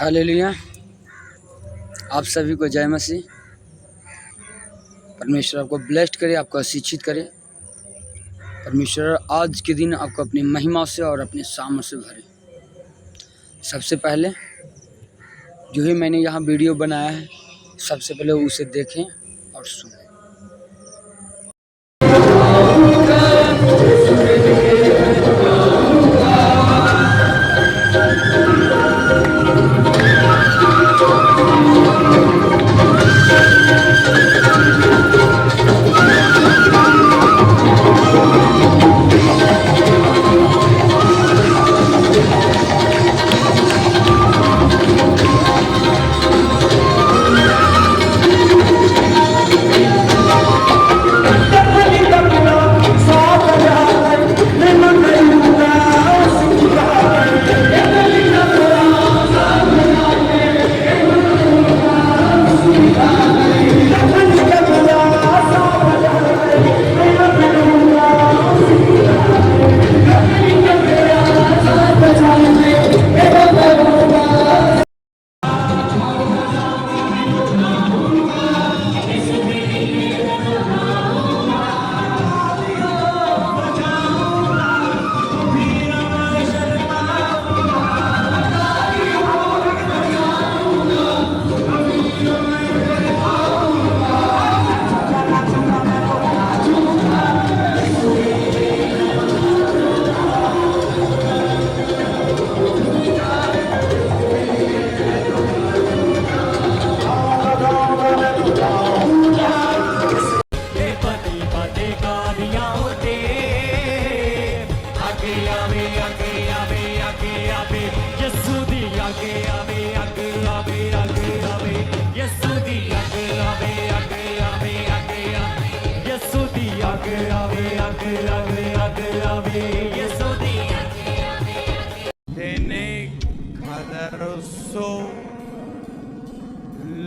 Hallelujah. आप सभी को जय मसीह। परमेश्वर आपको ब्लेस्ड करे, आपको आशीषित करे। परमेश्वर आज के दिन आपको अपनी महिमा से और अपने सामर्थ से भरे। सबसे पहले जो ही मैंने यहाँ वीडियो बनाया है, सबसे पहले उसे देखें और सुनें।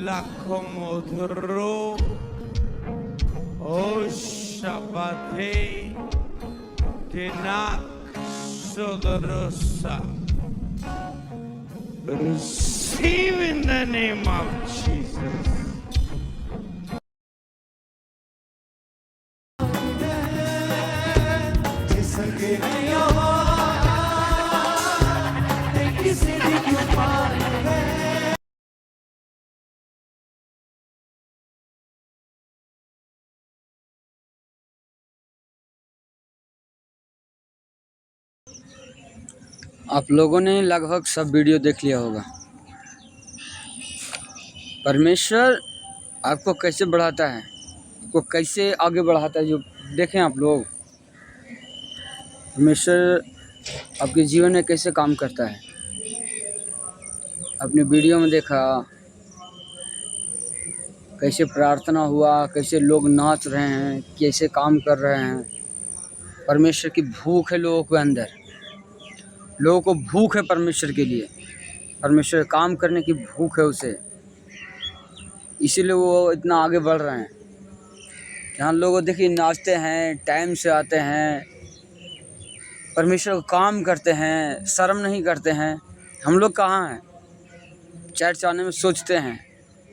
Lakomodro O Shabate Tenak Sodorosa. Receive in the name of Jesus. आप लोगों ने लगभग सब वीडियो देख लिया होगा। परमेश्वर आपको कैसे बढ़ाता है, आपको कैसे आगे बढ़ाता है, जो देखें आप लोग। परमेश्वर आपके जीवन में कैसे काम करता है, अपने वीडियो में देखा कैसे प्रार्थना हुआ, कैसे लोग नाच रहे हैं, कैसे काम कर रहे हैं। परमेश्वर की भूख है लोगों के अंदर, लोगों को भूख है परमेश्वर के लिए, परमेश्वर काम करने की भूख है उसे, इसीलिए वो इतना आगे बढ़ रहे हैं। यहाँ लोग देखिए नाचते हैं, टाइम से आते हैं, परमेश्वर को काम करते हैं, शर्म नहीं करते हैं। हम लोग कहाँ हैं? चर्च आने में सोचते हैं,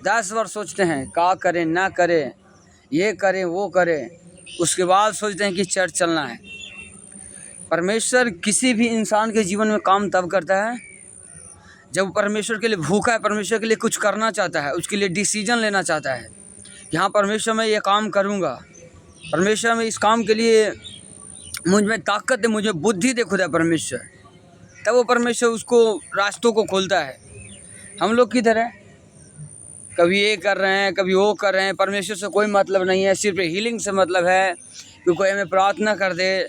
10 बार सोचते हैं क्या करें ना करें, ये करें वो करें, उसके बाद सोचते हैं कि चर्च चलना है। परमेश्वर किसी भी इंसान के जीवन में काम तब करता है जब वो परमेश्वर के लिए भूखा है, परमेश्वर के लिए कुछ करना चाहता है, उसके लिए डिसीजन लेना चाहता है कि हाँ परमेश्वर मैं ये काम करूँगा, परमेश्वर मैं इस काम के लिए मुझ में ताकत दे, मुझे बुद्धि दे खुदा परमेश्वर। तब वो परमेश्वर उसको रास्तों को खोलता है। हम लोग किधर है? कभी ये कर रहे हैं, कभी वो कर रहे हैं। परमेश्वर से कोई मतलब नहीं है, सिर्फ हीलिंग से मतलब है कि कोई हमें प्रार्थना कर दे,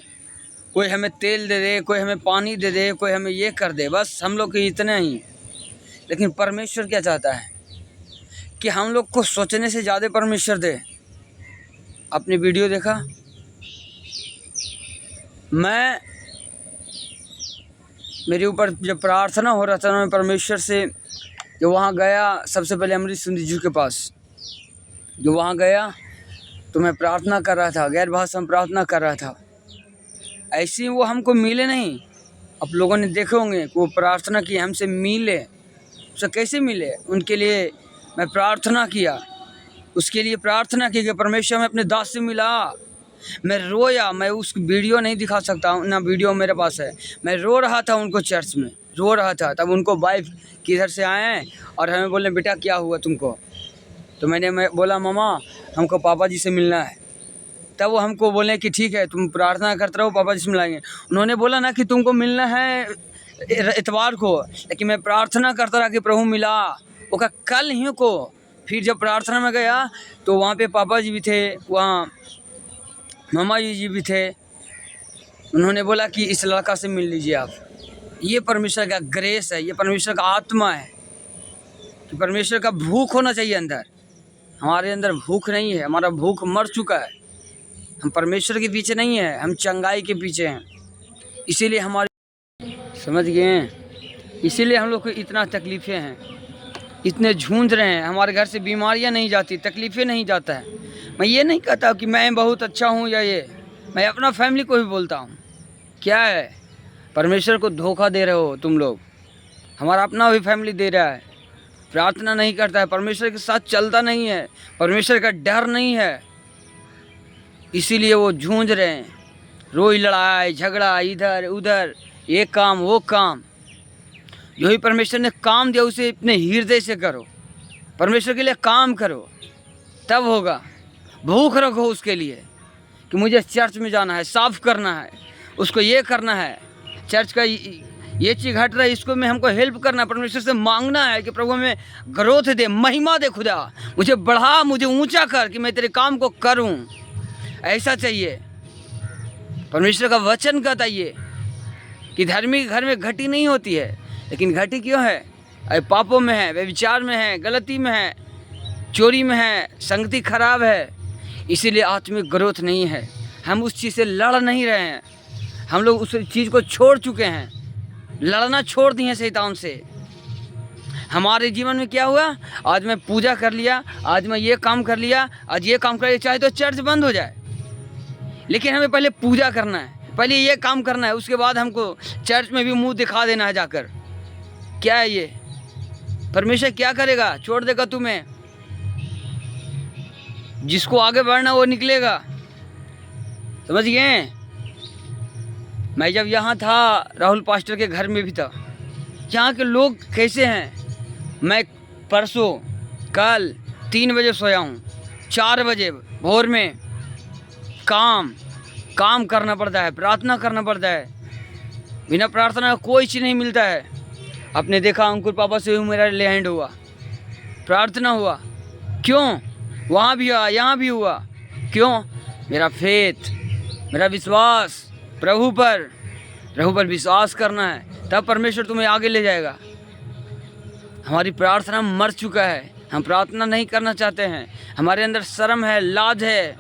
कोई हमें तेल दे दे, कोई हमें पानी दे दे, कोई हमें ये कर दे, बस हम लोग के इतने ही। लेकिन परमेश्वर क्या चाहता है कि हम लोग को सोचने से ज़्यादा परमेश्वर दे। आपने वीडियो देखा, मैं मेरे ऊपर जब प्रार्थना हो रहा था, मैं परमेश्वर से जो वहाँ गया, सबसे पहले अमृत सुंदर जी के पास जो वहाँ गया तो मैं प्रार्थना कर रहा था, गैर भाषा में प्रार्थना कर रहा था। ऐसे ही वो हमको मिले नहीं, आप लोगों ने देखे होंगे कि वो प्रार्थना की हमसे मिले, उसे कैसे मिले? उनके लिए मैं प्रार्थना किया, उसके लिए प्रार्थना की कि परमेश्वर मैं अपने दास से मिला। मैं रोया, मैं उस वीडियो नहीं दिखा सकता हूँ ना, वीडियो मेरे पास है। मैं रो रहा था उनको चर्च में, रो रहा था। तब उनको वाइफ किधर से आए और हमें बोले बेटा क्या हुआ तुमको? तो मैं बोला मामा हमको पापा जी से मिलना है। तब वो हमको बोले कि ठीक है तुम प्रार्थना करते रहो, पापा जी से मिलाएंगे। उन्होंने बोला ना कि तुमको मिलना है इतवार को, लेकिन मैं प्रार्थना करता रहा कि प्रभु मिला। वो का कल ही को फिर जब प्रार्थना में गया तो वहाँ पे पापा जी भी थे, वहाँ मामा जी भी थे। उन्होंने बोला कि इस लड़का से मिल लीजिए आप। ये परमेश्वर का ग्रेस है, ये परमेश्वर का आत्मा है कि परमेश्वर का भूख होना चाहिए अंदर। हमारे अंदर भूख नहीं है, हमारा भूख मर चुका है। हम परमेश्वर के पीछे नहीं है, हम चंगाई के पीछे हैं। इसीलिए हमारी, समझ गए हैं, इसीलिए हम लोग को इतना तकलीफ़ें हैं, इतने झूझ रहे हैं। हमारे घर से बीमारियां नहीं जाती, तकलीफ़ें नहीं जाता है। मैं ये नहीं कहता कि मैं बहुत अच्छा हूँ या ये, मैं अपना फैमिली को भी बोलता हूँ। क्या है, परमेश्वर को धोखा दे रहे हो तुम लोग। हमारा अपना भी फैमिली दे रहा है, प्रार्थना नहीं करता है, परमेश्वर के साथ चलता नहीं है, परमेश्वर का डर नहीं है, इसीलिए वो जूझ रहे हैं। रोज लड़ाई झगड़ा इधर उधर, ये काम वो काम। जो ही परमेश्वर ने काम दिया उसे अपने हृदय से करो, परमेश्वर के लिए काम करो, तब होगा। भूख रखो उसके लिए कि मुझे चर्च में जाना है, साफ करना है, उसको ये करना है, चर्च का ये चीज़ घट रहा है, इसको में हमको हेल्प करना है, परमेश्वर से मांगना है कि प्रभु में ग्रोथ दे, महिमा दे, खुदा मुझे बढ़ा, मुझे ऊंचा कर कि मैं तेरे काम को करूं। ऐसा चाहिए। परमेश्वर का वचन कहता ये कि धर्मी घर में घटी नहीं होती है, लेकिन घटी क्यों है? अरे पापों में है, व्यभिचार में है, गलती में है, चोरी में है, संगति खराब है। इसीलिए आत्मिक ग्रोथ नहीं है। हम उस चीज़ से लड़ नहीं रहे हैं, हम लोग उस चीज़ को छोड़ चुके हैं, लड़ना छोड़ दिए शैतान से। हमारे जीवन में क्या हुआ? आज मैं पूजा कर लिया, आज मैं ये काम कर लिया, आज ये काम कर लिया, चाहे तो चर्च बंद हो जाए, लेकिन हमें पहले पूजा करना है, पहले ये काम करना है, उसके बाद हमको चर्च में भी मुंह दिखा देना है जाकर। क्या है ये? परमेश्वर क्या करेगा? छोड़ देगा तुम्हें। जिसको आगे बढ़ना वो निकलेगा, समझ गए? मैं जब यहाँ था, राहुल पास्टर के घर में भी था। यहाँ के लोग कैसे हैं? मैं परसों कल 3 बजे सोया हूँ, 4 बजे भोर में काम करना पड़ता है, प्रार्थना करना पड़ता है। बिना प्रार्थना का कोई चीज़ नहीं मिलता है। आपने देखा अंकुर पापा से भी मेरा लैंड हुआ, प्रार्थना हुआ। क्यों? वहाँ भी हुआ, यहाँ भी हुआ। क्यों? मेरा फेथ, मेरा विश्वास प्रभु पर विश्वास करना है, तब परमेश्वर तुम्हें आगे ले जाएगा। हमारी प्रार्थना मर चुका है, हम प्रार्थना नहीं करना चाहते हैं, हमारे अंदर शर्म है, लाज है।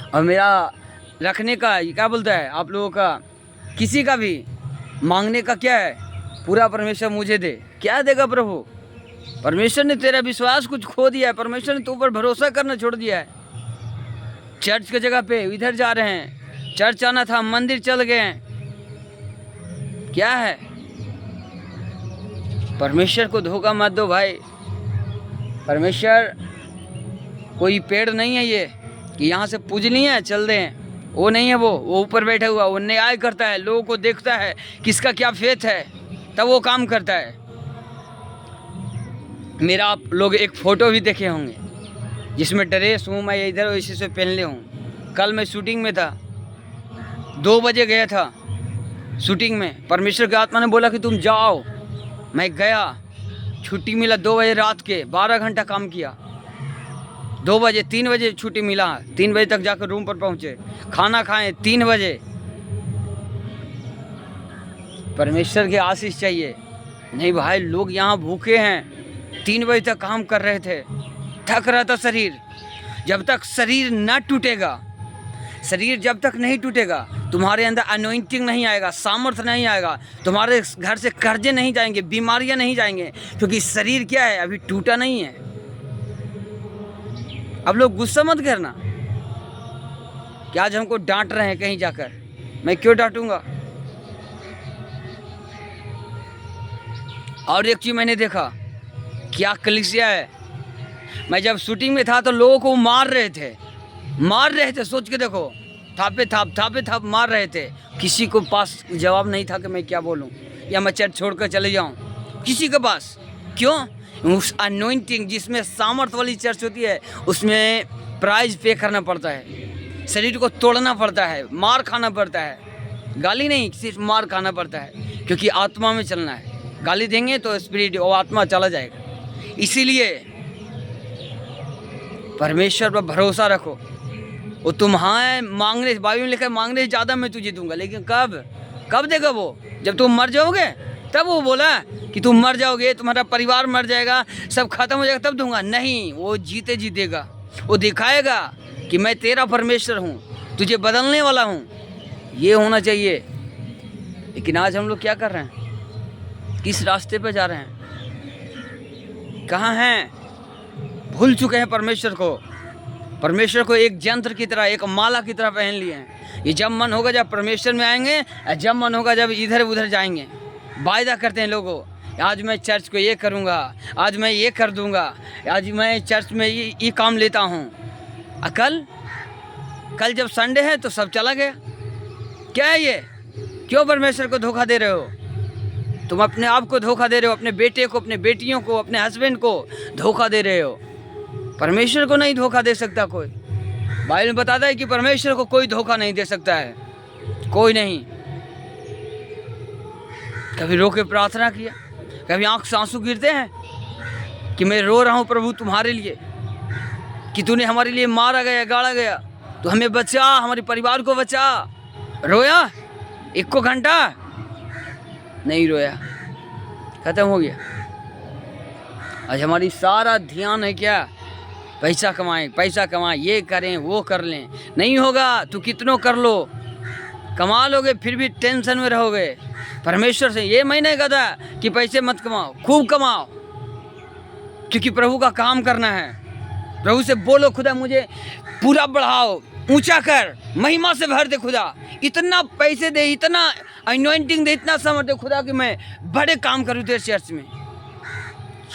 और मेरा रखने का ये क्या बोलता है आप लोगों का, किसी का भी मांगने का क्या है? पूरा परमेश्वर मुझे दे। क्या देगा प्रभु? परमेश्वर ने तेरा विश्वास कुछ खो दिया है, परमेश्वर ने तुम पर भरोसा करना छोड़ दिया है। चर्च की जगह पे इधर जा रहे हैं, चर्च आना था, मंदिर चल गए हैं। क्या है? परमेश्वर को धोखा मत दो भाई। परमेश्वर कोई पेड़ नहीं है ये कि यहाँ से पूजनीय है चल दें, वो नहीं है। वो ऊपर बैठा हुआ, वो न्याय करता है, लोगों को देखता है किसका क्या फेथ है, तब वो काम करता है। मेरा आप लोग एक फ़ोटो भी देखे होंगे जिसमें ड्रेस हूँ मैं इधर इसी से पहन ले हूँ। कल मैं शूटिंग में था, 2 बजे गया था शूटिंग में। परमेश्वर की आत्मा ने बोला कि तुम जाओ, मैं गया। छुट्टी मिला 2 बजे रात के, 12 घंटा काम किया। 2 बजे 3 बजे छुट्टी मिला, 3 बजे तक जाकर रूम पर पहुँचे, खाना खाएं 3 बजे। परमेश्वर की आशीष चाहिए। नहीं भाई, लोग यहाँ भूखे हैं, 3 बजे तक काम कर रहे थे, थक रहा था शरीर। जब तक शरीर न टूटेगा, शरीर जब तक नहीं टूटेगा, तुम्हारे अंदर अनॉइंटिंग नहीं आएगा, सामर्थ्य नहीं आएगा, तुम्हारे घर से कर्जे नहीं जाएंगे, बीमारियां नहीं जाएंगे, क्योंकि शरीर क्या है, अभी टूटा नहीं है। अब लोग गुस्सा मत करना कि आज हमको डांट रहे हैं कहीं जाकर। मैं क्यों डांटूंगा? और एक चीज़ मैंने देखा, क्या कलीसिया है। मैं जब शूटिंग में था तो लोगों को मार रहे थे, सोच के देखो, थापे थाप मार रहे थे। किसी को पास जवाब नहीं था कि मैं क्या बोलूं या मैं चर्च छोड़कर चले जाऊं, किसी के पास। क्यों? उस अनॉइंटिंग जिसमें सामर्थ वाली चर्च होती है, उसमें प्राइज पे करना पड़ता है, शरीर को तोड़ना पड़ता है, मार खाना पड़ता है, गाली नहीं, सिर्फ मार खाना पड़ता है, क्योंकि आत्मा में चलना है। गाली देंगे तो स्पिरिट और आत्मा चला जाएगा। इसीलिए परमेश्वर पर भरोसा रखो। वो तुम्हारे मांगने, बाइबल में लिखा है मांगने से ज़्यादा मैं तुझे दूंगा। लेकिन कब देगा वो? जब तुम मर जाओगे, तब वो बोला कि तुम मर जाओगे, तुम्हारा परिवार मर जाएगा, सब खत्म हो जाएगा, तब दूंगा। नहीं, वो जीते जी देगा। वो दिखाएगा कि मैं तेरा परमेश्वर हूँ, तुझे बदलने वाला हूँ। ये होना चाहिए। लेकिन आज हम लोग क्या कर रहे हैं? किस रास्ते पे जा रहे हैं? कहाँ हैं? भूल चुके हैं परमेश्वर को। परमेश्वर को एक यंत्र की तरह, एक माला की तरह पहन लिए हैं। ये जब मन होगा जब परमेश्वर में आएंगे, जब मन होगा जब इधर उधर जाएंगे। वायदा करते हैं लोगों, आज मैं चर्च को ये करूँगा, आज मैं ये कर दूँगा, आज मैं चर्च में ये काम लेता हूँ। कल जब संडे है तो सब चला गया। क्या है ये? क्यों परमेश्वर को धोखा दे रहे हो? तुम अपने आप को धोखा दे रहे हो, अपने बेटे को, अपने बेटियों को, अपने हस्बैंड को धोखा दे रहे हो। परमेश्वर को नहीं धोखा दे सकता कोई। बाइबल में बताता है कि परमेश्वर को कोई धोखा नहीं दे सकता है, कोई नहीं। कभी रो के प्रार्थना किया? कभी आंख से आंसू गिरते हैं कि मैं रो रहा हूँ प्रभु तुम्हारे लिए, कि तूने हमारे लिए मारा गया, गाड़ा गया, तो हमें बचा, हमारे परिवार को बचा। रोया? 1 घंटा नहीं रोया, खत्म हो गया। आज हमारी सारा ध्यान है क्या? पैसा कमाएं, ये करें, वो कर लें। नहीं होगा तो कितनों कर लो, कमा लोगे फिर भी टेंशन में रहोगे। परमेश्वर से ये मैं नहीं कहता कि पैसे मत कमाओ, खूब कमाओ, क्योंकि प्रभु का काम करना है। प्रभु से बोलो, खुदा मुझे पूरा बढ़ाओ, ऊंचा कर, महिमा से भर दे खुदा, इतना पैसे दे, इतना अनॉइंटिंग दे, इतना समझ दे खुदा कि मैं बड़े काम करूँ तेरे चर्च में।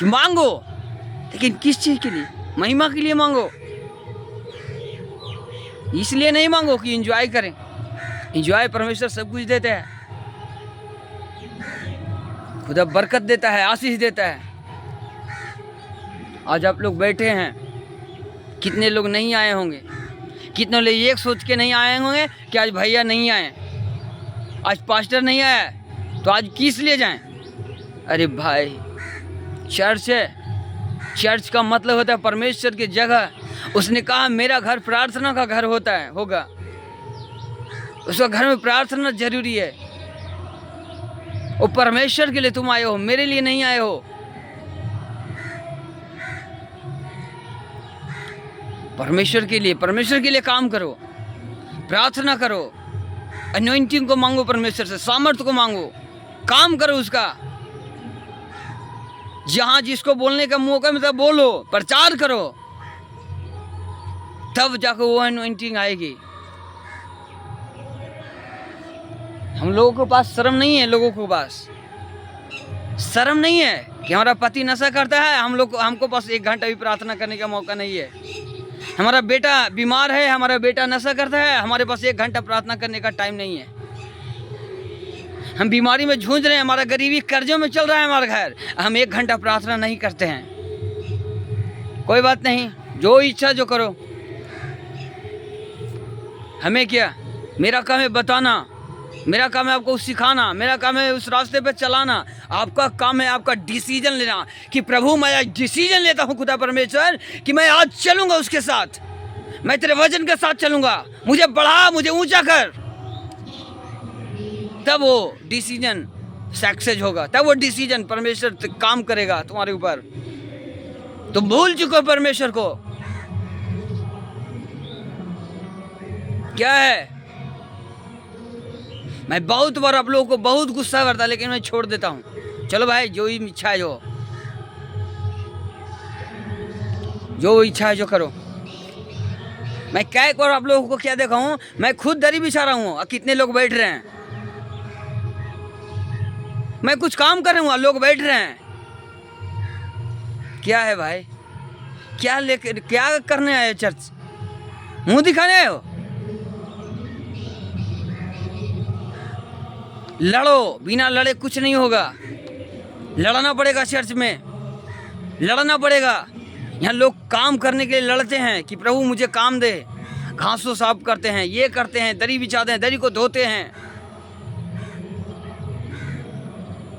मांगो, लेकिन किस चीज़ के लिए? महिमा के लिए मांगो। इसलिए नहीं मांगो कि एंजॉय करें। एंजॉय परमेश्वर सब कुछ देता है, खुदा बरकत देता है, आशीष देता है। आज आप लोग बैठे हैं, कितने लोग नहीं आए होंगे, कितने लोग एक सोच के नहीं आए होंगे कि आज भैया नहीं आए, आज पास्टर नहीं आया, तो आज किस लिए जाएं? अरे भाई, चर्च है, चर्च का मतलब होता है परमेश्वर की जगह। उसने कहा मेरा घर प्रार्थना का घर होगा। उसका घर में प्रार्थना जरूरी है। वो परमेश्वर के लिए तुम आए हो, मेरे लिए नहीं आए हो। परमेश्वर के लिए काम करो, प्रार्थना करो, अनॉइंटिंग को मांगो, परमेश्वर से सामर्थ्य को मांगो, काम करो उसका। जहां जिसको बोलने का मौका मिलता बोलो, प्रचार करो, तब जाकर वो अनॉइंटिंग आएगी। हम लोगों के पास शर्म नहीं है, लोगों के पास शर्म नहीं है कि हमारा पति नशा करता है, हमको पास 1 घंटा भी प्रार्थना करने का मौका नहीं है। हमारा बेटा बीमार है, हमारा बेटा नशा करता है, हमारे पास 1 घंटा प्रार्थना करने का टाइम नहीं है। हम बीमारी में जूझ रहे हैं, हमारा गरीबी कर्जों में चल रहा है हमारा घर, हम 1 घंटा प्रार्थना नहीं करते हैं। कोई बात नहीं, जो इच्छा जो करो, हमें क्या? मेरा काम है बताना, मेरा काम है आपको सिखाना, मेरा काम है उस रास्ते पे चलाना। आपका काम है आपका डिसीजन लेना कि प्रभु मैं आज डिसीजन लेता हूँ खुदा परमेश्वर कि मैं आज चलूंगा उसके साथ, मैं तेरे वचन के साथ चलूंगा, मुझे बढ़ा, मुझे ऊंचा कर। तब वो डिसीजन सक्सेस होगा, तब वो डिसीजन परमेश्वर काम करेगा तुम्हारे ऊपर। तो भूल चुको परमेश्वर को। क्या है? मैं बहुत बार आप लोगों को बहुत गुस्सा करता, लेकिन मैं छोड़ देता हूँ। चलो भाई, जो इच्छा है जो इच्छा है जो करो। मैं क्या एक बार आप लोगों को क्या देखा हूँ, मैं खुद दरी बिछा रहा हूँ, कितने लोग बैठ रहे हैं। मैं कुछ काम कर रहा हूँ, लोग बैठ रहे हैं। क्या है भाई, क्या लेकर क्या करने आए चर्च? मुंह दिखाने आए हो? लड़ो, बिना लड़े कुछ नहीं होगा। लड़ना पड़ेगा, चर्च में लड़ना पड़ेगा। यहाँ लोग काम करने के लिए लड़ते हैं कि प्रभु मुझे काम दे। घासों साफ करते हैं, ये करते हैं, दरी बिछाते हैं, दरी को धोते हैं,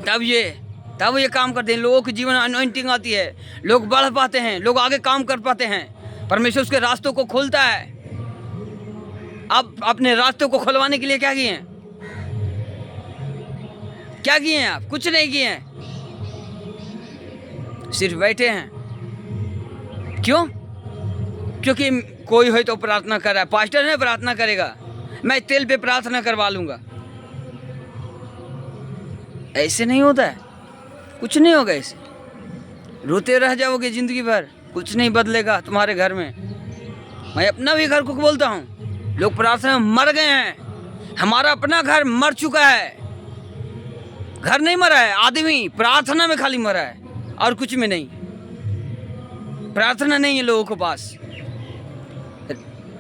तब ये काम करते हैं। लोगों के जीवन अनॉइंटिंग आती है, लोग बढ़ पाते हैं, लोग आगे काम कर पाते हैं। परमेश्वर उसके रास्तों को खोलता है। आप अपने रास्तों को खुलवाने के लिए क्या किए हैं? क्या किए हैं आप? कुछ नहीं किए हैं, सिर्फ बैठे हैं। क्यों? क्योंकि कोई हो तो प्रार्थना कर रहा है, पास्टर है प्रार्थना करेगा, मैं तेल पे प्रार्थना करवा लूंगा। ऐसे नहीं होता है, कुछ नहीं होगा ऐसे। रोते रह जाओगे जिंदगी भर, कुछ नहीं बदलेगा तुम्हारे घर में। मैं अपना भी घर को बोलता हूँ, लोग प्रार्थना में मर गए हैं। हमारा अपना घर मर चुका है। घर नहीं मरा है, आदमी प्रार्थना में खाली मरा है, और कुछ में नहीं। प्रार्थना नहीं है लोगों के पास।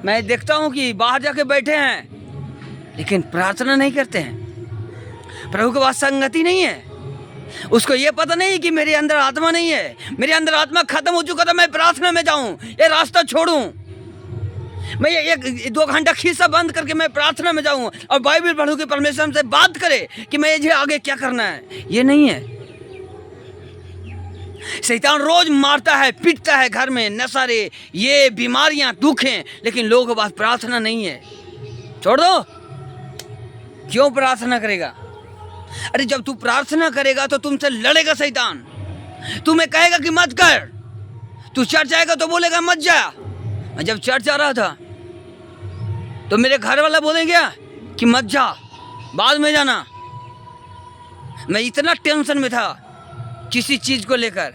मैं देखता हूँ कि बाहर जाके बैठे हैं लेकिन प्रार्थना नहीं करते हैं। प्रभु के पास संगति नहीं है। उसको ये पता नहीं कि मेरे अंदर आत्मा नहीं है, मेरे अंदर आत्मा खत्म हो चुका था। मैं प्रार्थना में जाऊं, ये रास्ता छोड़ूं, मैं एक 2 घंटा खीसा बंद करके मैं प्रार्थना में जाऊं और बाइबल पढ़ूं कि परमेश्वर हमसे बात करे कि मैं ये आगे क्या करना है। ये नहीं है। शैतान रोज मारता है, पीटता है, घर में नशे, ये बीमारियां, दुख हैं, लेकिन लोगों के पास प्रार्थना नहीं है। छोड़ दो। क्यों प्रार्थना करेगा? अरे जब तू प्रार्थना करेगा तो तुमसे लड़ेगा शैतान। तुम्हें कहेगा कि मत कर। तू चर्च आएगा तो बोलेगा मत जा। मैं जब चर्च आ रहा था तो मेरे घर वाला बोलेंगे कि मत जा, बाद में जाना। मैं इतना टेंशन में था किसी चीज को लेकर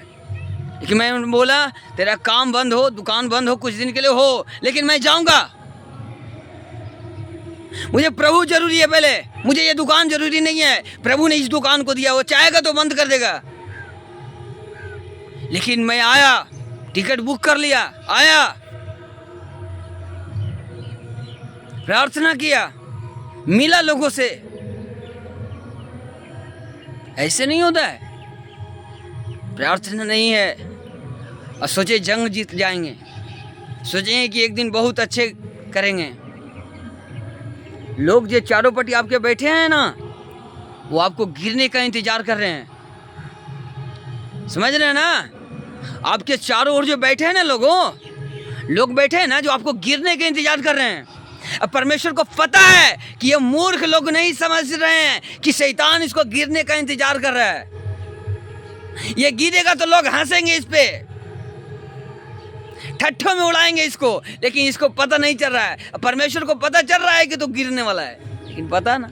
कि मैं बोला तेरा काम बंद हो, दुकान बंद हो, कुछ दिन के लिए हो, लेकिन मैं जाऊंगा। मुझे प्रभु जरूरी है पहले, मुझे ये दुकान जरूरी नहीं है। प्रभु ने इस दुकान को दिया, वो चाहेगा तो बंद कर देगा। लेकिन मैं आया, टिकट बुक कर लिया, आया, प्रार्थना किया, मिला लोगों से। ऐसे नहीं होता है। प्रार्थना नहीं है और सोचे जंग जीत जाएंगे, सोचे कि एक दिन बहुत अच्छे करेंगे। लोग जो चारों पट्टी आपके बैठे हैं ना, वो आपको गिरने का इंतजार कर रहे हैं। समझ रहे हैं ना? आपके चारों ओर जो बैठे हैं ना, लोग बैठे हैं ना जो आपको गिरने का इंतजार कर रहे हैं। अब परमेश्वर को पता है कि ये मूर्ख लोग नहीं समझ रहे हैं कि शैतान इसको गिरने का इंतजार कर रहा है। ये गिरेगा तो लोग हंसेंगे इस पे, ठट्ठों में उड़ाएंगे इसको, लेकिन इसको पता नहीं चल रहा है। परमेश्वर को पता चल रहा है कि तो गिरने वाला है, लेकिन पता ना,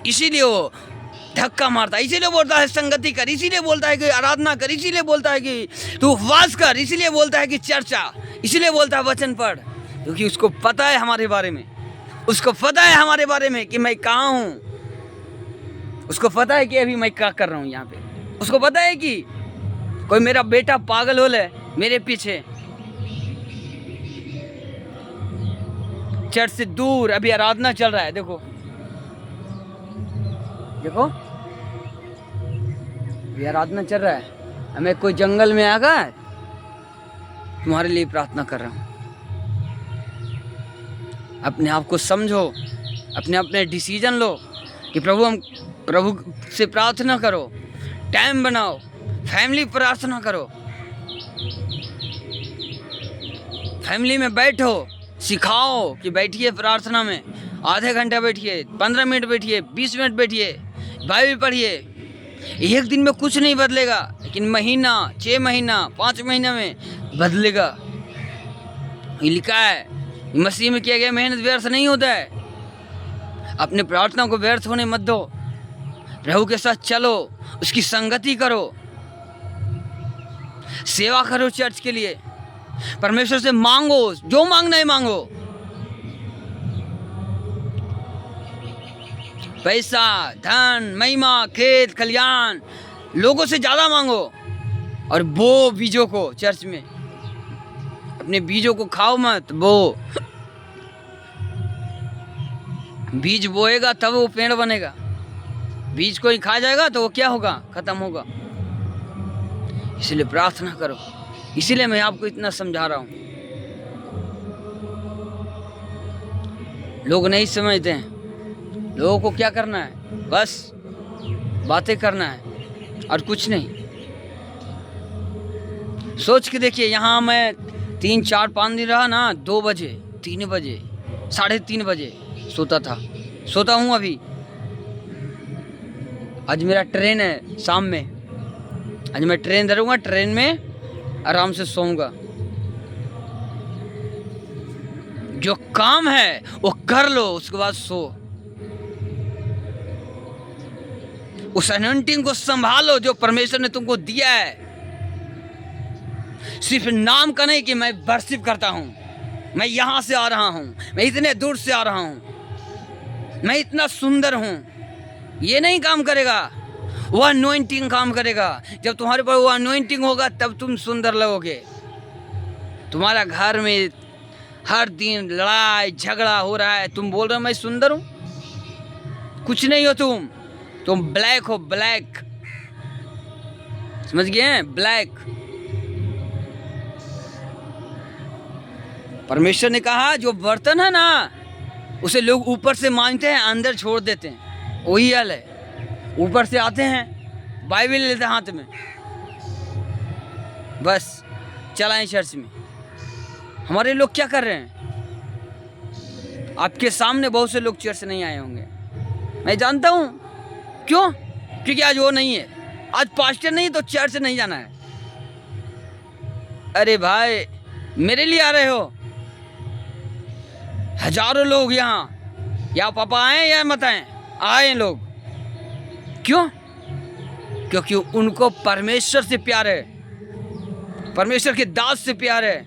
इसीलिए वो धक्का मारता है। इसीलिए बोलता है संगति कर, इसीलिए बोलता है कि आराधना कर, इसीलिए बोलता है कि तू उपवास कर, इसीलिए बोलता है कि चर्चा, इसीलिए बोलता है वचन पढ़, क्योंकि उसको पता है हमारे बारे में। उसको पता है हमारे बारे में कि मैं कहाँ हूँ। उसको पता है कि अभी मैं क्या कर रहा हूँ यहाँ पे। उसको पता है कि कोई मेरा बेटा पागल हो ले मेरे पीछे, चर्च से दूर अभी आराधना चल रहा है। देखो देखो, अभी आराधना चल रहा है। हमें कोई जंगल में आगा, तुम्हारे लिए प्रार्थना कर रहा हूँ। अपने आप को समझो, अपने अपने डिसीजन लो कि प्रभु से प्रार्थना करो, टाइम बनाओ, फैमिली प्रार्थना करो, फैमिली में बैठो, सिखाओ कि बैठिए प्रार्थना में, आधे घंटा बैठिए, 15 मिनट बैठिए, 20 मिनट बैठिए, बाइबल पढ़िए। एक दिन में कुछ नहीं बदलेगा, लेकिन महीना, 6 महीना, 5 महीना में बदलेगा। ये लिखा है, मसीह में किया गया मेहनत व्यर्थ नहीं होता है। अपने प्रार्थना को व्यर्थ होने मत दो। प्रभु के साथ चलो, उसकी संगति करो, सेवा करो चर्च के लिए, परमेश्वर से मांगो, जो मांगना है मांगो। पैसा, धन, महिमा, खेत खलियान, लोगों से ज़्यादा मांगो और बो बीजों को चर्च में। अपने बीजों को खाओ मत, बो। बीज बोएगा तब वो पेड़ बनेगा। बीज कोई खा जाएगा तो वो क्या होगा? खत्म होगा। इसलिए प्रार्थना करो। इसीलिए मैं आपको इतना समझा रहा हूं। लोग नहीं समझते हैं। लोगों को क्या करना है? बस बातें करना है और कुछ नहीं। सोच के देखिए, यहाँ मैं 3, 4, 5 दिन रहा ना, 2 बजे, 3 बजे, 3:30 बजे सोता हूँ अभी। आज मेरा ट्रेन है शाम में। आज मैं ट्रेन धरूंगा, ट्रेन में आराम से सोऊंगा। जो काम है वो कर लो, उसके बाद सो। उस अनॉइंटिंग को संभालो जो परमेश्वर ने तुमको दिया है। सिर्फ नाम का नहीं कि मैं वर्शिप करता हूं, मैं यहां से आ रहा हूं, मैं इतने दूर से आ रहा हूं, मैं इतना सुंदर हूं, ये नहीं काम करेगा। वो अनॉइंटिंग काम करेगा। जब तुम्हारे पर वो अनॉइंटिंग होगा तब तुम सुंदर लगोगे। तुम्हारा घर में हर दिन लड़ाई झगड़ा हो रहा है, तुम बोल रहे हो मैं सुंदर हूं? कुछ नहीं हो तुम ब्लैक हो, ब्लैक। समझ गए हैं? ब्लैक। परमेश्वर ने कहा जो बर्तन है ना, उसे लोग ऊपर से मांगते हैं, अंदर छोड़ देते हैं। वही हाल है। ऊपर से आते हैं, बाइबल लेते हैं हाथ में, बस चलाएं चर्च में। हमारे लोग क्या कर रहे हैं? आपके सामने बहुत से लोग चर्च नहीं आए होंगे, मैं जानता हूं। क्यों? क्योंकि आज वो नहीं है। आज पास्टर नहीं तो चर्च नहीं जाना है। अरे भाई, मेरे लिए आ रहे हो? हजारों लोग यहाँ, या पापा आए या मत आए, आए लोग। क्यों? क्योंकि उनको परमेश्वर से प्यार है, परमेश्वर के दास से प्यार है,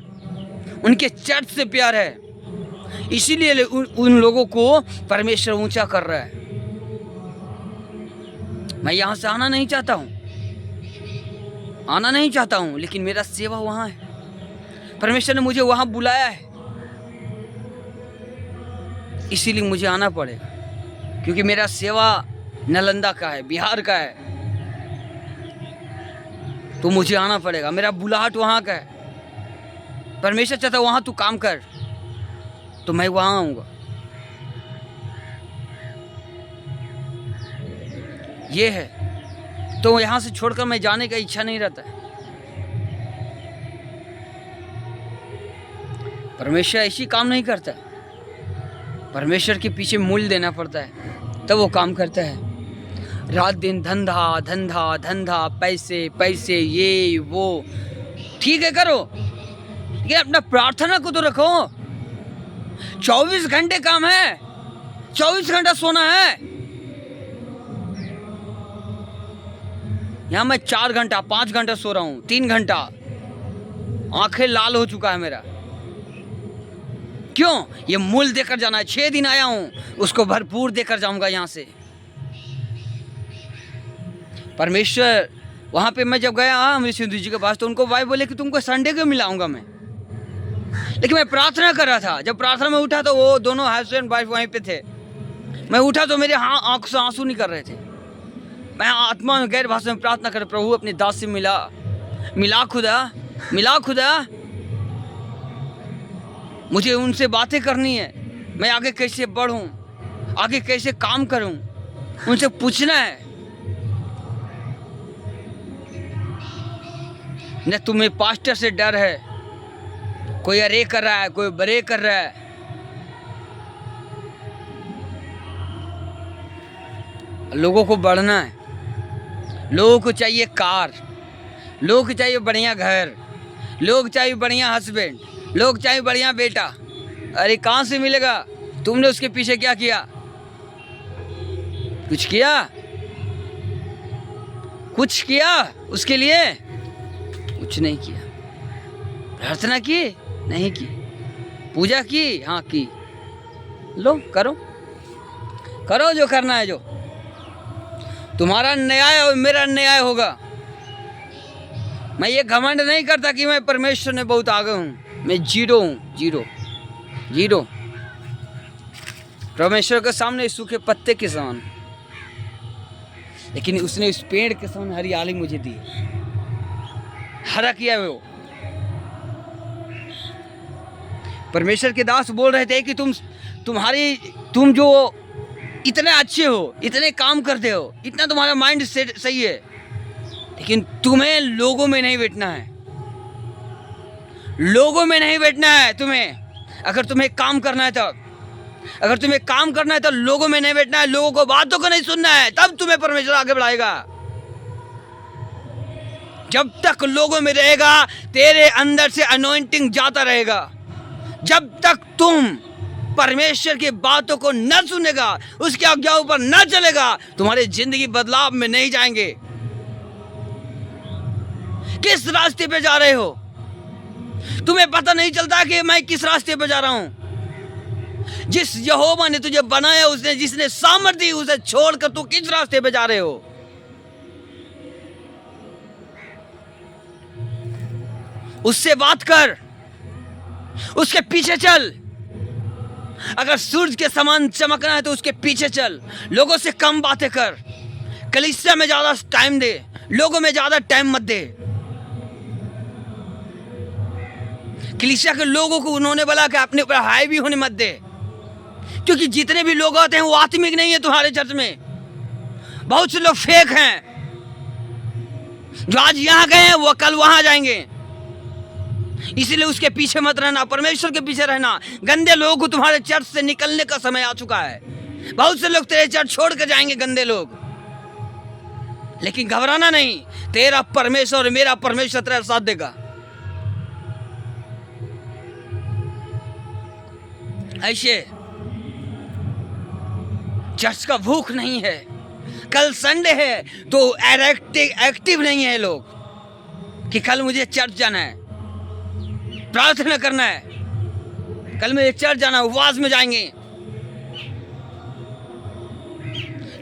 उनके चर्च से प्यार है। इसीलिए उन लोगों को परमेश्वर ऊंचा कर रहा है। मैं यहां से आना नहीं चाहता हूं, लेकिन मेरा सेवा वहां है। परमेश्वर ने मुझे वहां बुलाया है, इसीलिए मुझे आना पड़ेगा। क्योंकि मेरा सेवा नालंदा का है, बिहार का है, तो मुझे आना पड़ेगा। मेरा बुलाहट वहां का है। परमेश्वर चाहता है वहां तू काम कर, तो मैं वहां आऊंगा। ये है। तो यहां से छोड़कर मैं जाने का इच्छा नहीं रहता है। परमेश्वर ऐसी काम नहीं करता। परमेश्वर के पीछे मूल्य देना पड़ता है, तब वो काम करता है। रात दिन धंधा धंधा धंधा, पैसे पैसे, ये वो, ठीक है करो, लेकिन अपना प्रार्थना को तो रखो। 24 घंटे काम है, 24 घंटा सोना है। यहां मैं 4 घंटा 5 घंटा सो रहा हूं, 3 घंटा, आंखें लाल हो चुका है मेरा। क्यों? ये मूल्य देकर जाना है। 6 दिन आया हूं, उसको भरपूर देकर जाऊंगा यहां से। परमेश्वर वहां पे मैं जब गया हमारे सिंधु जी के पास, तो उनको भाई बोले कि तुमको संडे को मिलाऊंगा मैं। लेकिन मैं प्रार्थना कर रहा था। जब प्रार्थना में उठा तो वो दोनों हस्बैंड वाइफ वहीं पे थे। मैं उठा तो मेरे आंख से आंसू निकल रहे थे। मैं आत्मा में गैर भाषा में प्रार्थना कर, प्रभु अपने दास से मिला खुदा, मुझे उनसे बातें करनी है। मैं आगे कैसे बढ़ूं, आगे कैसे काम करूं, उनसे पूछना है। न तुम्हें पास्टर से डर है, कोई अरे कर रहा है, कोई बरे कर रहा है। लोगों को बढ़ना है। लोगों को चाहिए कार, लोगों को चाहिए बढ़िया घर, लोग चाहिए बढ़िया हस्बैंड, लोग चाहिए बढ़िया बेटा। अरे कहाँ से मिलेगा? तुमने उसके पीछे क्या किया? कुछ किया उसके लिए? कुछ नहीं किया। प्रार्थना की? नहीं की। पूजा की? हाँ की। लो करो। करो जो करना है, जो तुम्हारा न्याय और मेरा न्याय होगा। मैं ये घमंड नहीं करता कि मैं परमेश्वर ने बहुत आगे हूँ, मैं जीरो हूँ, जीरो। परमेश्वर के सामने सूखे पत्ते के समान, लेकिन उसने इस पेड़ के समान हरियाली मुझे दी, हरा किया वो। परमेश्वर के दास बोल रहे थे कि तुम जो इतने अच्छे हो, इतने काम करते हो, इतना तुम्हारा माइंड सेट सही है, लेकिन तुम्हें लोगों में नहीं बैठना है, लोगों में नहीं बैठना है तुम्हें। अगर तुम्हें काम करना है तो लोगों में नहीं बैठना है, लोगों को बातों को नहीं सुनना है, तब तुम्हें परमेश्वर आगे बढ़ाएगा। जब तक लोगों में रहेगा तेरे अंदर से अनॉइंटिंग जाता रहेगा। जब तक तुम परमेश्वर की बातों को न सुनेगा, उसकी आज्ञाओं पर न चलेगा, तुम्हारी जिंदगी बदलाव में नहीं जाएंगे। किस रास्ते पे जा रहे हो? तुम्हें पता नहीं चलता कि मैं किस रास्ते पे जा रहा हूं। जिस यहोवा ने तुझे बनाया, उसने जिसने सामर्थ दी, उसे छोड़कर तू किस रास्ते पे जा रहे हो? उससे बात कर, उसके पीछे चल। अगर सूरज के समान चमकना है तो उसके पीछे चल। लोगों से कम बातें कर, कलीसिया में ज्यादा टाइम दे, लोगों में ज्यादा टाइम मत दे। कलीसिया के लोगों को उन्होंने बोला कि अपने ऊपर हाई भी होने मत दे, क्योंकि जितने भी लोग आते हैं वो आत्मिक नहीं है। तुम्हारे चर्च में बहुत से लोग फेक हैं, जो आज यहां गए हैं वो कल वहां जाएंगे। इसीलिए उसके पीछे मत रहना, परमेश्वर के पीछे रहना। गंदे लोगों को तुम्हारे चर्च से निकलने का समय आ चुका है। बहुत से लोग तेरे चर्च छोड़ कर जाएंगे, गंदे लोग, लेकिन घबराना नहीं, तेरा परमेश्वर और मेरा परमेश्वर तेरा साथ देगा। ऐसे चर्च का भूख नहीं है। कल संडे है तो एक्टिव नहीं है लोग कि कल मुझे चर्च जाना है, प्रार्थना करना है, कल मुझे चर्च जाना है, उपवास में जाएंगे।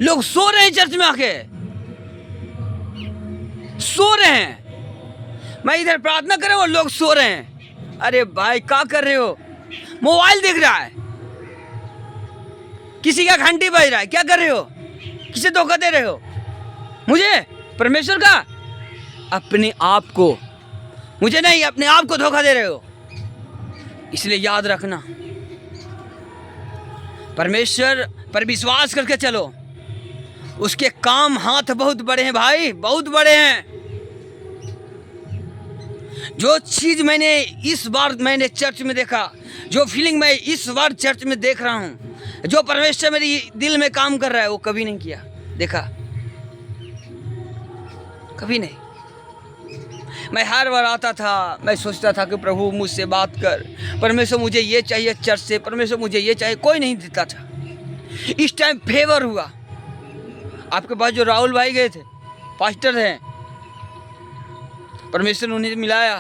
लोग सो रहे हैं, चर्च में आके सो रहे हैं। मैं इधर प्रार्थना कर रहा हूं और लोग सो रहे हैं। अरे भाई क्या कर रहे हो? मोबाइल देख रहा है, किसी का घंटी बज रहा है, क्या कर रहे हो? किसे धोखा दे रहे हो? मुझे? परमेश्वर का? अपने आप को, मुझे नहीं, अपने आप को धोखा दे रहे हो। इसलिए याद रखना, परमेश्वर पर विश्वास करके चलो। उसके काम हाथ बहुत बड़े हैं भाई, बहुत बड़े हैं। जो चीज इस बार मैंने चर्च में देखा, जो फीलिंग मैं इस बार चर्च में देख रहा हूं, जो परमेश्वर मेरे दिल में काम कर रहा है, वो कभी नहीं किया, देखा कभी नहीं। मैं हर बार आता था, मैं सोचता था कि प्रभु मुझसे बात कर, परमेश्वर मुझे ये चाहिए चर्च से, परमेश्वर मुझे ये चाहिए, कोई नहीं देता था। इस टाइम फेवर हुआ। आपके पास जो राहुल भाई गए थे, पास्टर हैं, परमेश्वर ने उन्हें मिलाया।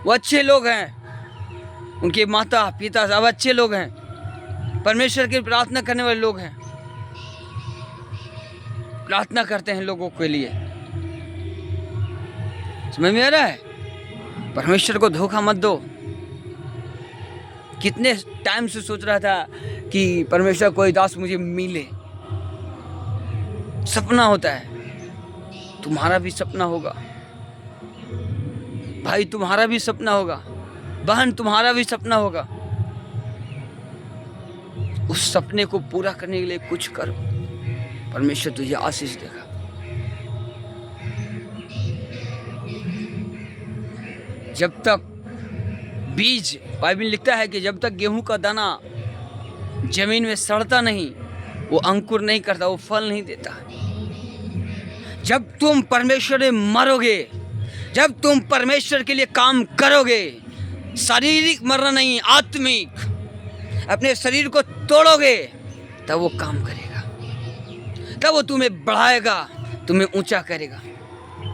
वो अच्छे लोग हैं, उनके माता पिता सब अच्छे लोग हैं, परमेश्वर की प्रार्थना करने वाले लोग हैं, प्रार्थना करते हैं लोगों के लिए। समझ में आ रहा है? परमेश्वर को धोखा मत दो। कितने टाइम से सोच रहा था कि परमेश्वर कोई दास मुझे मिले, सपना होता है। तुम्हारा भी सपना होगा भाई, तुम्हारा भी सपना होगा बहन, तुम्हारा भी सपना होगा। उस सपने को पूरा करने के लिए कुछ करो, परमेश्वर तुझे आशीष देगा। जब तक बीज, बाइबल लिखता है कि जब तक गेहूं का दाना जमीन में सड़ता नहीं, वो अंकुर नहीं करता, वो फल नहीं देता। जब तुम परमेश्वर में मरोगे, जब तुम परमेश्वर के लिए काम करोगे, शारीरिक मरना नहीं, आत्मिक, अपने शरीर को तोड़ोगे, तब वो काम करेगा, तब वो तुम्हें बढ़ाएगा, तुम्हें ऊंचा करेगा।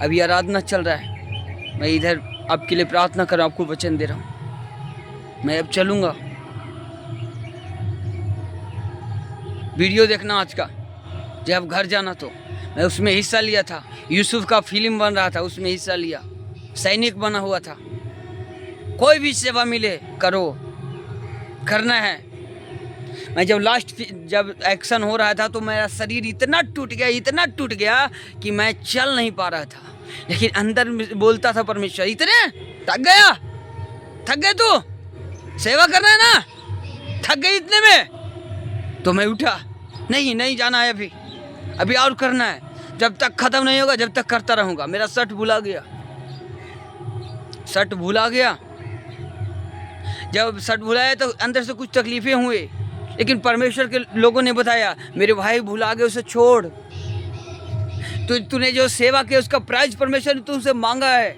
अभी आराधना चल रहा है, मैं इधर आपके लिए प्रार्थना कर रहा हूं, आपको वचन दे रहा हूं। मैं अब चलूंगा। वीडियो देखना आज का, जब घर जाना तो मैं उसमें हिस्सा लिया था। यूसुफ का फिल्म बन रहा था, उसमें हिस्सा लिया, सैनिक बना हुआ था। कोई भी सेवा मिले करो, करना है। मैं जब एक्शन हो रहा था तो मेरा शरीर इतना टूट गया कि मैं चल नहीं पा रहा था, लेकिन अंदर बोलता था परमेश्वर, इतने थक गए तू, सेवा करना है ना, थक गई इतने में। तो मैं उठा, नहीं जाना है, अभी और करना है, जब तक खत्म नहीं होगा जब तक करता रहूंगा। मेरा शर्ट भुला गया। जब शर्ट भुलाया तो अंदर से कुछ तकलीफें हुई, लेकिन परमेश्वर के लोगों ने बताया, मेरे भाई भुला गए, उसे छोड़, तूने जो सेवा की उसका प्राइज परमेश्वर ने तुमसे मांगा है।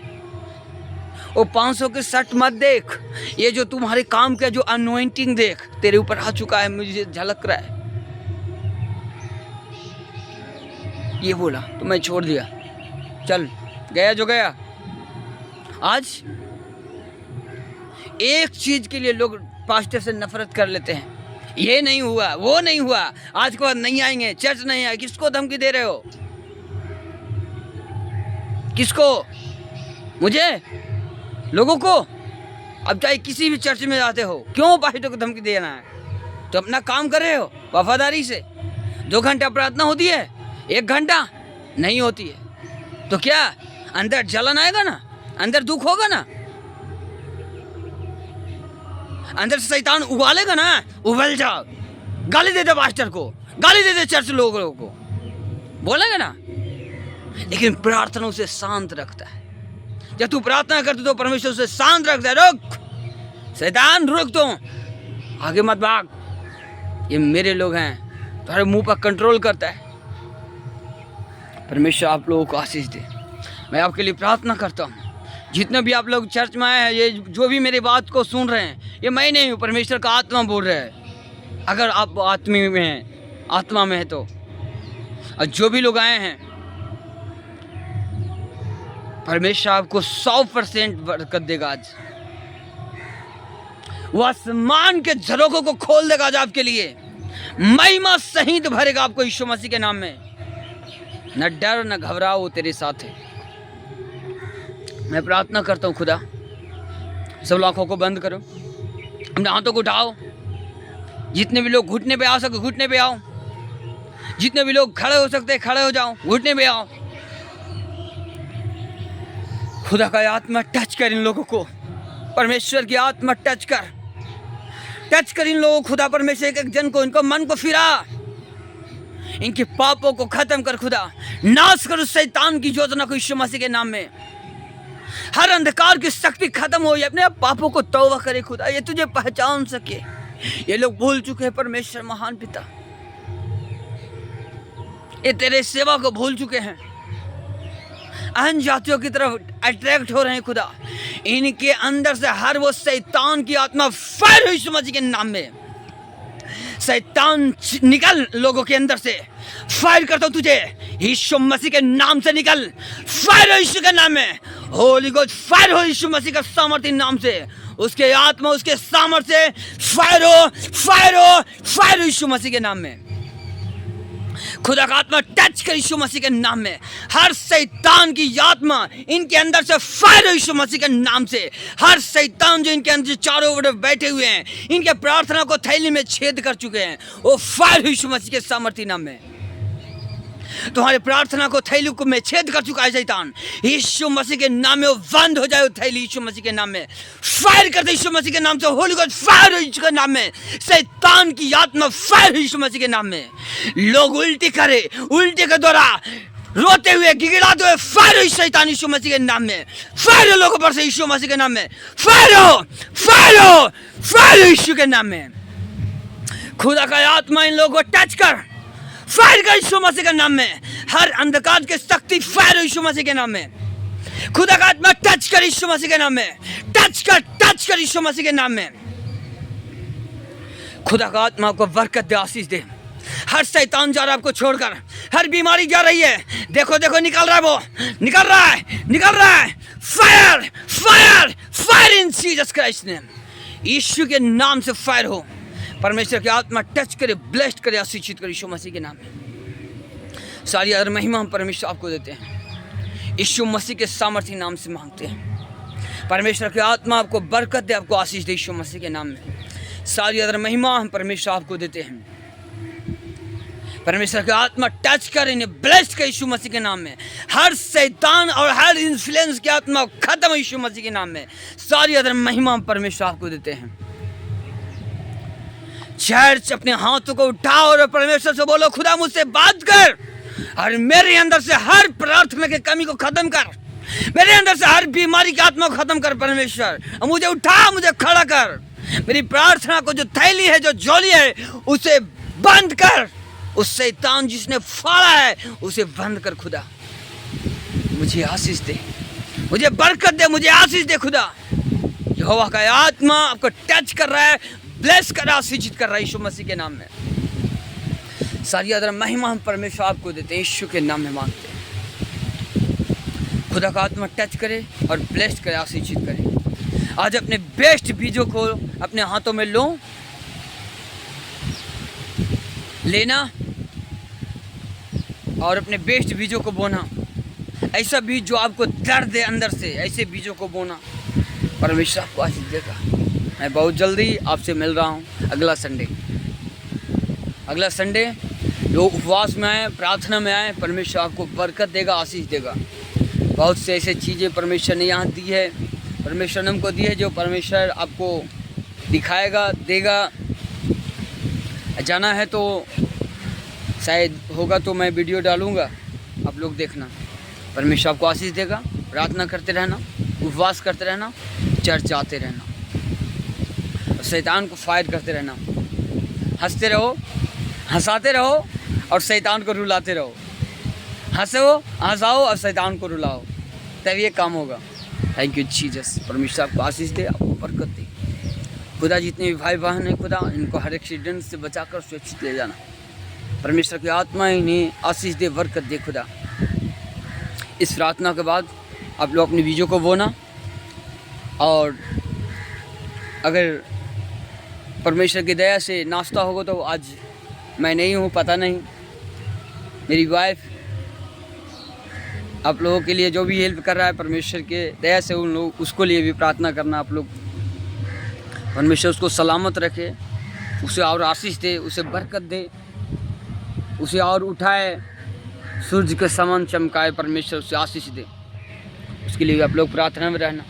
वो 500 के शर्ट मत देख, ये जो तुम्हारे काम का जो अनोइंटिंग देख, तेरे ऊपर आ चुका है, मुझे झलक रहा है। ये बोला तो मैं छोड़ दिया, चल गया जो गया। आज एक चीज के लिए लोग पास्टर से नफरत कर लेते हैं, ये नहीं हुआ, वो नहीं हुआ, आज के बाद नहीं आएंगे, चर्च नहीं आए। किसको धमकी दे रहे हो? किसको? मुझे? लोगों को? अब चाहे किसी भी चर्च में जाते हो, क्यों पास्टर को धमकी देना है? तो अपना काम कर रहे हो वफादारी से। 2 घंटा प्रार्थना होती है, 1 घंटा नहीं होती है, तो क्या अंदर जलन आएगा ना, अंदर दुख होगा ना, अंदर से शैतान उबालेगा ना, उबल जाओ, गाली दे दे पास्टर को, गाली दे दे चर्च लोगों को, बोलेगा ना। लेकिन प्रार्थना उसे शांत रखता है। जब तू प्रार्थना करते तो परमेश्वर उसे शांत रखता है। रुक शैतान, रुक, तो आगे मत भाग, ये मेरे लोग हैं, तुम्हारे मुंह पर कंट्रोल करता है। परमेश्वर आप लोगों को आशीष दे। मैं आपके लिए प्रार्थना करता हूँ, जितने भी आप लोग चर्च में आए हैं, ये जो भी मेरी बात को सुन रहे हैं, ये मैं नहीं हूँ, परमेश्वर का आत्मा बोल रहा है। अगर आप आत्मा में है तो, और जो भी लोग आए हैं, परमेश्वर आपको 100% बरकत देगा। आज वो आसमान के झरोखों को खोल देगा आज आपके लिए, महिमा सहित भरेगा आपको यीशु मसीह के नाम में। न डर न घबराओ, वो तेरे साथ है। मैं प्रार्थना करता हूँ, खुदा सब आंखों को बंद करो, अपने हाथों को उठाओ। जितने भी लोग घुटने पे आ सके घुटने पे आओ, जितने भी लोग खड़े हो सकते खड़े हो जाओ, घुटने पे आओ। खुदा का आत्मा टच कर इन लोगों को, परमेश्वर की आत्मा टच कर इन लोगों को। खुदा परमेश्वर एक जन को, इनको मन को फिरा, इनके पापों को खत्म कर, खुदा नाश कर उस शैतान की योजना को यीशु मसीह के नाम में। हर अंधकार की शक्ति खत्म हो, अपने पापों को तौबा करे खुदा, ये तुझे पहचान सके। ये लोग भूल चुके हैं परमेश्वर महान पिता, ये तेरे सेवा को भूल चुके हैं, अन्य जातियों की तरफ अट्रैक्ट हो रहे हैं खुदा। इनके अंदर से हर वो शैतान की आत्मा फायर हो यीशु मसीह के नाम में। शैतान निकल लोगों के अंदर से, फायर करता हूं तुझे यीशु मसीह के नाम से, निकल, फायर हो यीशु के नाम में। होली गोस्ट फायर हो यीशु मसीह का सामर्थ्य नाम से, उसके आत्मा उसके सामर्थ्य फायर हो यीशु मसीह के नाम में। खुदा का आत्मा टच कर यीशु मसीह के नाम में। हर शैतान की आत्मा इनके अंदर से फायर हो यीशु मसीह के नाम से। हर शैतान जो इनके अंदर चारों ओर बैठे हुए हैं, इनके प्रार्थना को थैली में छेद कर चुके हैं, वो फायर हो यीशु मसीह के सामर्थ्य नाम में। तुम्हारे प्रार्थना को थैली को में छेद कर चुका है शैतान, यीशु मसीह के नाम में वो बंद हो जाए। वो थैली यीशु मसीह के नाम में फायर कर दे, यीशु मसीह के नाम से। होली गोस्ट फायर हो यीशु के नाम में। शैतान की आत्मा फायर हो यीशु मसीह के नाम में। लोग उल्टी करे, उल्टी के द्वारा रोते हुए गिड़गिड़ाते हुए फायर हो शैतान यीशु मसीह के नाम में। फायर हो लोगों पर से यीशु मसीह के नाम में। फायर हो यीशु के नाम में। खुदा का आत्मा इन लोगों को टच कर, फायर कर यीशु मसीह के नाम में। हर अंधकार की शक्ति फायर हो यीशु मसीह के नाम में। खुदा का आत्मा टच कर यीशु मसीह के नाम में। टच कर यीशु मसीह के नाम में। खुदा का आत्मा को बरकत दे, आशीष दे। हर शैतान जा रहा है आपको छोड़कर, हर बीमारी जा रही है, देखो निकल रहा है, वो निकल रहा है। Fire in Jesus Christ name. यीशु के नाम से फायर हो। परमेश्वर की आत्मा टच करे, ब्लेस्ड करे, आशीषित करे यीशु मसीह के नाम में। सारी अदर महिमा हम परमेश्वर आपको देते हैं, यीशु मसीह के सामर्थ्य नाम से मांगते हैं। परमेश्वर की आत्मा आपको बरकत दे, आपको आशीष दे यीशु मसीह के नाम में। सारी अदर महिमा हम परमेश्वर आपको देते हैं। परमेश्वर की आत्मा टच कर, इन्हें ब्लेस्ड कर यीशु मसीह के नाम में। हर शैतान और हर इन्फ्लुएंस की आत्मा खत्म है यीशु मसीह के नाम में। सारी अदर महिमा हम परमेश्वर आपको देते हैं। चर्च अपने हाथों को उठाओ और परमेश्वर से बोलो, खुदा मुझसे बात कर और मेरे अंदर से हर प्रार्थना की कमी को खत्म कर, मेरे अंदर से हर बीमारी की आत्मा को खत्म कर परमेश्वर। मुझे उठा, मुझे खड़ा कर, मेरी प्रार्थना को जो थैली है, जो झोली है, उसे बंद कर। उस शैतान जिसने फाड़ा है उसे बंद कर खुदा। मुझे आशीष दे, मुझे बरकत दे, मुझे आशीष दे खुदा। यहोवा का आत्मा आपको टच कर रहा है, ब्लेस कर रहा है, आशीषित कर रहा है यीशु मसीह के नाम में। सारी अदर महिमा हम परमेश्वर आपको देते हैं, यीशु के नाम में मांगते हैं। खुदा का आत्मा टच करे और ब्लेस्ड करे, आशीषित करे। आज अपने बेस्ट बीजों को अपने हाथों में लो, लेना और अपने बेस्ट बीजों को बोना। ऐसा बीज जो आपको दर्द दे अंदर से, ऐसे बीजों को बोना। परमेश्वर आपको आशीष देगा। मैं बहुत जल्दी आपसे मिल रहा हूँ अगला संडे। अगला संडे लोग उपवास में आए, प्रार्थना में आए, परमेश्वर आपको बरकत देगा, आशीष देगा। बहुत से ऐसे चीज़ें परमेश्वर ने यहाँ दी है, परमेश्वर ने हमको दी है, जो परमेश्वर आपको दिखाएगा, देगा। जाना है तो शायद होगा तो मैं वीडियो डालूँगा, आप लोग देखना। परमेश्वर आपको आशीष देगा। प्रार्थना करते रहना, उपवास करते रहना, चर्च आते रहना, शैतान को फायर करते रहना। हंसते रहो, हंसाते रहो और शैतान को रुलाते रहो। हंसो, हंसाओ और शैतान को रुलाओ, तब ये काम होगा। Thank you Jesus. परमेश्वर आपको आशीष दे, आपको बरकत दे। खुदा जितने भी भाई बहन हैं खुदा, इनको हर एक्सीडेंट से बचाकर सुरक्षित ले जाना। परमेश्वर की आत्मा इन्हें आशीष दे, बरकत दे खुदा। इस प्रार्थना के बाद आप लोग अपने बीजों को बोना। और अगर परमेश्वर की दया से नाश्ता होगा तो आज मैं नहीं हूँ, पता नहीं, मेरी वाइफ आप लोगों के लिए जो भी हेल्प कर रहा है, परमेश्वर के दया से उन लोग उसको लिए भी प्रार्थना करना। आप लोग परमेश्वर उसको सलामत रखे, उसे और आशीष दे, उसे बरकत दे, उसे और उठाए, सूरज के समान चमकाए। परमेश्वर उसे आशीष दे, उसके लिए आप लोग प्रार्थना में रहना।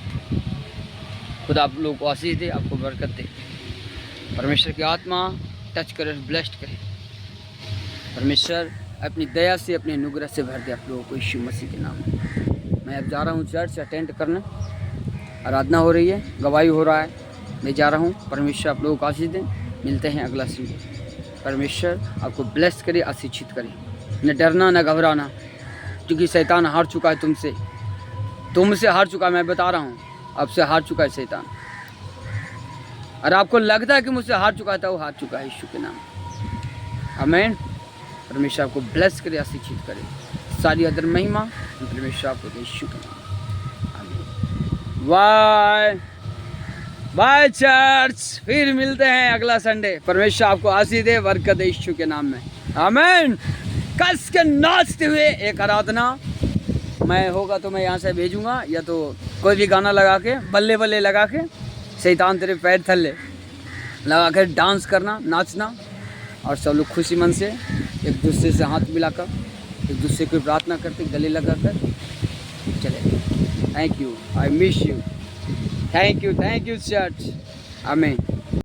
खुदा आप लोगों को आशीष दे, आपको बरकत दे। परमेश्वर की आत्मा टच करे, ब्लेस्ड करे। परमेश्वर अपनी दया से, अपने अनुग्रह से भर दे आप लोगों को यीशु मसीह के नाम में। मैं अब जा रहा हूँ चर्च अटेंड करने, आराधना हो रही है, गवाही हो रहा है, मैं जा रहा हूँ। परमेश्वर आप लोगों को आशीष दें। मिलते हैं अगला संडे। परमेश्वर आपको ब्लेस करे, आशीषित करे। न डरना न घबराना, क्योंकि शैतान हार चुका है तुमसे, तुमसे हार चुका है। मैं बता रहा हूँ, आपसे हार चुका है शैतान। और आपको लगता है कि मुझसे हार चुका है, तो वो हार चुका है यीशु के नाम। आमीन। परमेश्वर आपको ब्लेस करे, आशीषित करे। सारी अदर महिमा परमेश्वर आपको दे यीशु के नाम। आमीन। बाय बाय चर्च, फिर मिलते हैं अगला संडे। परमेश्वर आपको आशीष दे, बरकत दे यीशु के नाम में। आमीन। कस के नाचते हुए एक आराधना मैं होगा तो मैं यहाँ से भेजूँगा, या तो कोई भी गाना लगा के, बल्ले बल्ले लगा के, शैतान तेरे पैर थल्ले लगा के डांस करना, नाचना, और सब लोग खुशी मन से एक दूसरे से हाथ मिलाकर, एक दूसरे को प्रार्थना करते, गले लगाकर चले। Thank you, I miss you. Thank you church. आमीन।